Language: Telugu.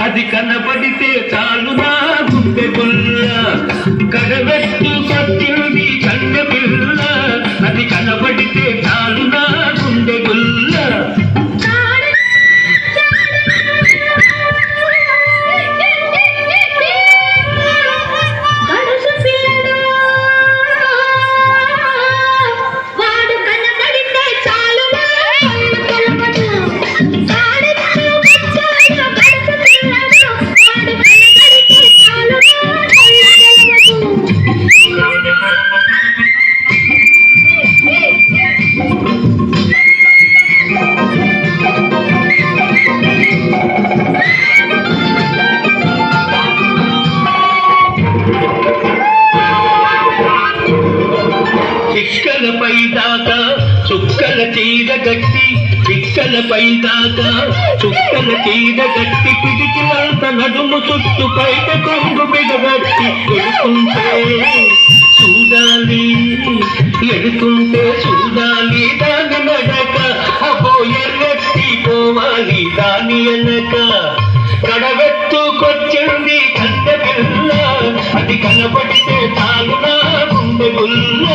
అది కనబడితే చాలు నా గుండె గుల్ల కడబెట్టు కొట్టింది కన్నె పిల్ల అది కనబడితే చాలు నా గుండె గుల్ల చిక్కలపై దాకా చుక్కల చీర గట్టి చిక్కలపై దాకా చుక్కల చీర గట్టి పిడికిలంత నడుము చుట్టూ బయట కొంగు బిగబట్టి ఎడుతుంటే చూడాలి ఎడుతుంటే చూడాలి దాని నడక అబో ఎర్రెత్తి పోవాలి దాని వెనక కడవెత్తుకొచ్చింది కన్నె పిల్ల అది కనబడితే చాలు నా గుండె గుల్ల